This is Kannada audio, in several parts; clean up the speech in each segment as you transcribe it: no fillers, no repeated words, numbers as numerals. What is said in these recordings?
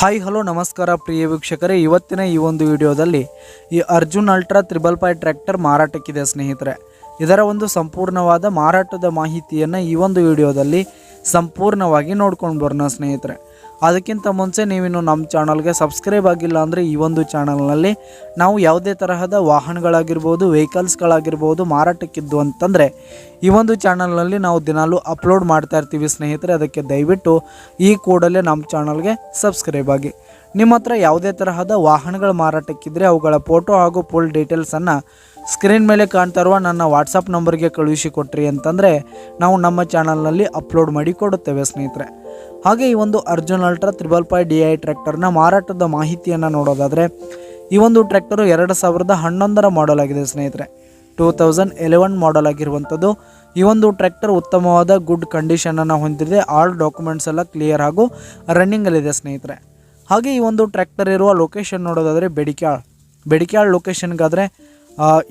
ಹಾಯ್ ಹಲೋ ನಮಸ್ಕಾರ ಪ್ರಿಯ ವೀಕ್ಷಕರೇ, ಇವತ್ತಿನ ಈ ಒಂದು ವಿಡಿಯೋದಲ್ಲಿ ಈ ಅರ್ಜುನ್ ಅಲ್ಟ್ರಾ 555 ಟ್ರ್ಯಾಕ್ಟರ್ ಮಾರಾಟಕ್ಕಿದೆ ಸ್ನೇಹಿತರೆ. ಇದರ ಒಂದು ಸಂಪೂರ್ಣವಾದ ಮಾರಾಟದ ಮಾಹಿತಿಯನ್ನು ಈ ಒಂದು ವಿಡಿಯೋದಲ್ಲಿ ಸಂಪೂರ್ಣವಾಗಿ ನೋಡ್ಕೊಂಡು ಬರೋಣ ಸ್ನೇಹಿತರೆ. ಅದಕ್ಕಿಂತ ಮುಂಚೆ ನೀವಿನ್ನು ನಮ್ಮ ಚಾನಲ್ಗೆ ಸಬ್ಸ್ಕ್ರೈಬ್ ಆಗಿಲ್ಲ ಅಂದರೆ ಈ ಒಂದು ಚಾನಲ್ನಲ್ಲಿ ನಾವು ಯಾವುದೇ ತರಹದ ವಾಹನಗಳಾಗಿರ್ಬೋದು, ವೆಹಿಕಲ್ಸ್ಗಳಾಗಿರ್ಬೋದು ಮಾರಾಟಕ್ಕಿದ್ದು ಅಂತಂದರೆ ಈ ಒಂದು ಚಾನಲ್ನಲ್ಲಿ ನಾವು ದಿನಾಲೂ ಅಪ್ಲೋಡ್ ಮಾಡ್ತಾ ಇರ್ತೀವಿ ಸ್ನೇಹಿತರೆ. ಅದಕ್ಕೆ ದಯವಿಟ್ಟು ಈ ಕೂಡಲೇ ನಮ್ಮ ಚಾನಲ್ಗೆ ಸಬ್ಸ್ಕ್ರೈಬ್ ಆಗಿ. ನಿಮ್ಮ ಹತ್ರ ಯಾವುದೇ ತರಹದ ವಾಹನಗಳ ಮಾರಾಟಕ್ಕಿದ್ರೆ ಅವುಗಳ ಫೋಟೋ ಹಾಗೂ ಫುಲ್ ಡೀಟೇಲ್ಸನ್ನು ಸ್ಕ್ರೀನ್ ಮೇಲೆ ಕಾಣ್ತಾ ಇರುವ ನನ್ನ ವಾಟ್ಸಪ್ ನಂಬರ್ಗೆ ಕಳುಹಿಸಿ ಕೊಟ್ರಿ ಅಂತಂದರೆ ನಾವು ನಮ್ಮ ಚಾನಲ್ನಲ್ಲಿ ಅಪ್ಲೋಡ್ ಮಾಡಿ ಕೊಡುತ್ತೇವೆ ಸ್ನೇಹಿತರೆ. ಹಾಗೆ ಈ ಒಂದು ಅರ್ಜುನ್ ಅಲ್ಟ್ರಾ 555 DI ಟ್ರ್ಯಾಕ್ಟರ್ನ ಮಾರಾಟದ ಮಾಹಿತಿಯನ್ನು ನೋಡೋದಾದರೆ ಈ ಒಂದು ಟ್ರ್ಯಾಕ್ಟರು 2011 ಮಾಡೆಲ್ ಆಗಿದೆ ಸ್ನೇಹಿತರೆ. 2011 ಮಾಡೆಲ್ ಆಗಿರುವಂಥದ್ದು. ಈ ಒಂದು ಟ್ರ್ಯಾಕ್ಟರ್ ಉತ್ತಮವಾದ ಗುಡ್ ಕಂಡೀಷನನ್ನು ಹೊಂದಿದೆ. ಆಲ್ ಡಾಕ್ಯುಮೆಂಟ್ಸ್ ಎಲ್ಲ ಕ್ಲಿಯರ್ ಹಾಗೂ ರನ್ನಿಂಗಲ್ಲಿದೆ ಸ್ನೇಹಿತರೆ. ಹಾಗೆ ಈ ಒಂದು ಟ್ರ್ಯಾಕ್ಟರ್ ಇರುವ ಲೊಕೇಶನ್ ನೋಡೋದಾದರೆ ಬೆಡಿಕ್ಯಾಳ್ ಲೊಕೇಶನ್ಗಾದರೆ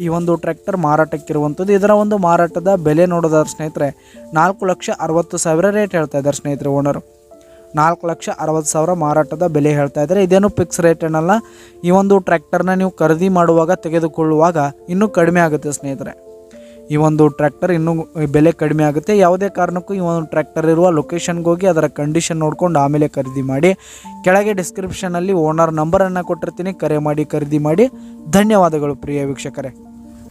ಈ ಒಂದು ಟ್ರ್ಯಾಕ್ಟರ್ ಮಾರಾಟಕ್ಕಿರುವಂಥದ್ದು. ಇದರ ಒಂದು ಮಾರಾಟದ ಬೆಲೆ ನೋಡೋದಾದ್ರೆ ಸ್ನೇಹಿತರೆ 4,60,000 ರೇಟ್ ಹೇಳ್ತಾ ಇದ್ದಾರೆ ಸ್ನೇಹಿತರೆ. ಓನರು 4,60,000 ಮಾರಾಟದ ಬೆಲೆ ಹೇಳ್ತಾ ಇದ್ದಾರೆ. ಇದೇನು ಫಿಕ್ಸ್ ರೇಟ್ ಏನಲ್ಲ. ಈ ಒಂದು ಟ್ರ್ಯಾಕ್ಟರ್ನ ನೀವು ಖರೀದಿ ಮಾಡುವಾಗ ತೆಗೆದುಕೊಳ್ಳುವಾಗ ಇನ್ನೂ ಕಡಿಮೆ ಆಗುತ್ತೆ ಸ್ನೇಹಿತರೆ. ಈ ಒಂದು ಟ್ರ್ಯಾಕ್ಟರ್ ಇನ್ನೂ ಬೆಲೆ ಕಡಿಮೆ ಆಗುತ್ತೆ. ಯಾವುದೇ ಕಾರಣಕ್ಕೂ ಈ ಒಂದು ಟ್ರ್ಯಾಕ್ಟರ್ ಇರುವ ಲೊಕೇಶನ್ಗೆ ಹೋಗಿ ಅದರ ಕಂಡೀಷನ್ ನೋಡ್ಕೊಂಡು ಆಮೇಲೆ ಖರೀದಿ ಮಾಡಿ. ಕೆಳಗೆ ಡಿಸ್ಕ್ರಿಪ್ಷನಲ್ಲಿ ಓನರ್ ನಂಬರನ್ನು ಕೊಟ್ಟಿರ್ತೀನಿ, ಕರೆ ಮಾಡಿ ಖರೀದಿ ಮಾಡಿ. ಧನ್ಯವಾದಗಳು ಪ್ರಿಯ ವೀಕ್ಷಕರೇ.